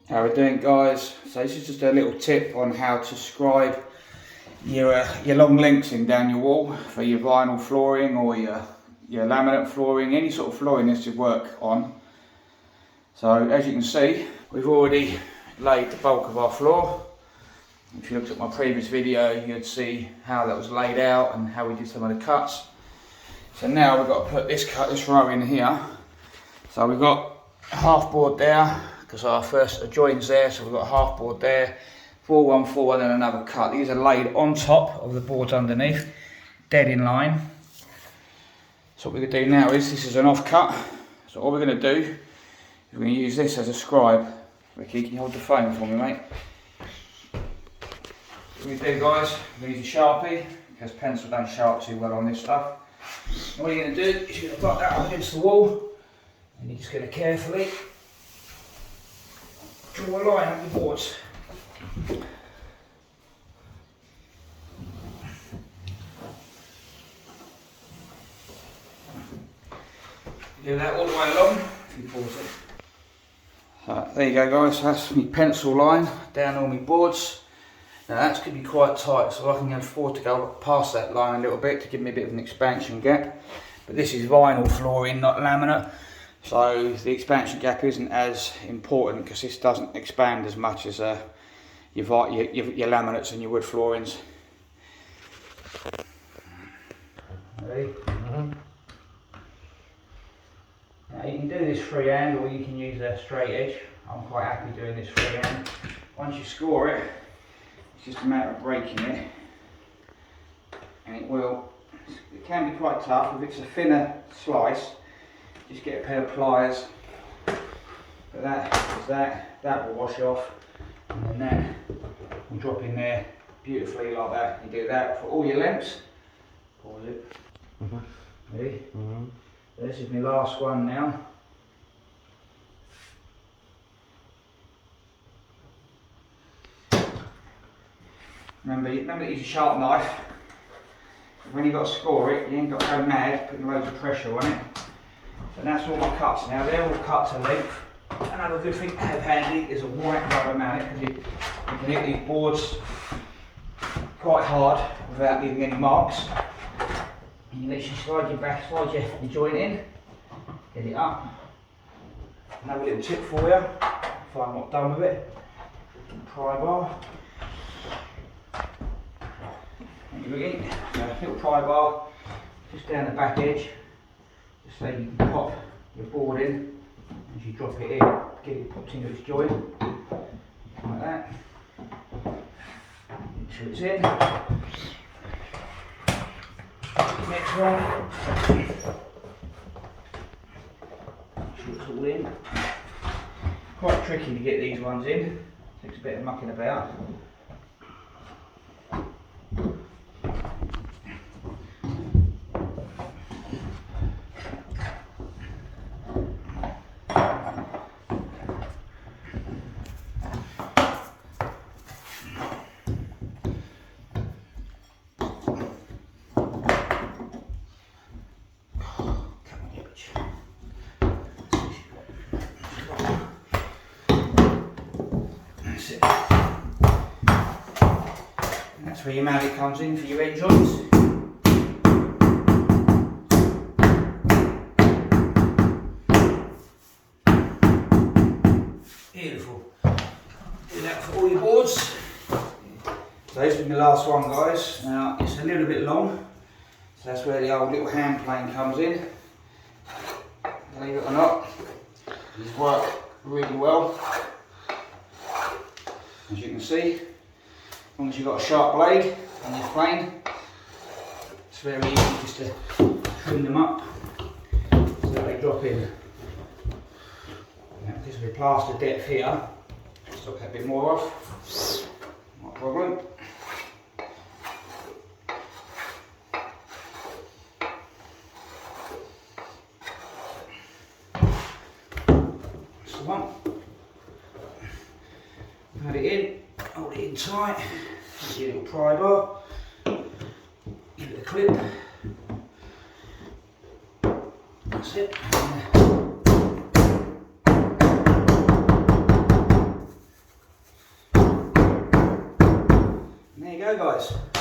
How we doing, guys? So this is just a little tip on how to scribe your long links down your wall for your vinyl flooring or your laminate flooring, any sort of flooring this should work on. So as you can see, we've already laid the bulk of our floor. If you looked at my previous video, you'd see how that was laid out and how we did some of the cuts. So now we've got to put this row in here. So we've got a half board there, because our first join's there, so we've got a half board there, 4-1, 4-1 and another cut. These are laid on top of the boards underneath, dead in line. So what we're going to do now is, this is an off cut, so all we're going to do is we're going to use this as a scribe. Ricky, can you hold the phone for me, mate? What we're going to do, guys, we're going to use a Sharpie, because pencil don't sharp too well on this stuff. And what you're going to do is you're going to put that up against the wall, and you're just going to carefully draw a line up the boards. Do that all the way along. If you pause it. So there you go, guys. That's my pencil line down all my boards. Now that's going to be quite tight, so I can afford to go past that line a little bit to give me a bit of an expansion gap. But this is vinyl flooring, not laminate. So the expansion gap isn't as important because this doesn't expand as much as your laminates and your wood floorings. Ready? Now you can do this freehand or you can use a straight edge. I'm quite happy doing this freehand. Once you score it, it's just a matter of breaking it, and it can be quite tough. If it's a thinner slice, just get a pair of pliers, but that will wash off, and then that will drop in there beautifully like that. You do that for all your lengths. Pause it. Ready? This is my last one now. Remember to use a sharp knife. When you've got to score it, you ain't got to go mad putting loads of pressure on it. And that's all my cuts now, they're all cut to length. Another good thing to have handy is a white rubber mallet, because you can hit these boards quite hard without leaving any marks. And you literally slide your joint in, get it up. Another little tip for you, if I'm not done with it, pry bar. And you begin, a little pry bar just down the back edge. So you can pop your board in as you drop it in, get it popped into its joint, like that, until it's in. Next one, make sure it's all in. Quite tricky to get these ones in, takes a bit of mucking about. That's where your mallet comes in for your end joints. Beautiful. Do that for all your boards. So this is my last one, guys. Now it's a little bit long, so that's where the old little hand plane comes in. Believe it or not, these work really well. As you can see, as long as you've got a sharp blade on your plane, it's very easy just to trim them up so that they drop in. Now, because of the plaster depth here, stop that bit more off, not a problem. That's the one. Put it in, hold it in tight, get your little pry bar, give it a clip, that's it. you go, guys.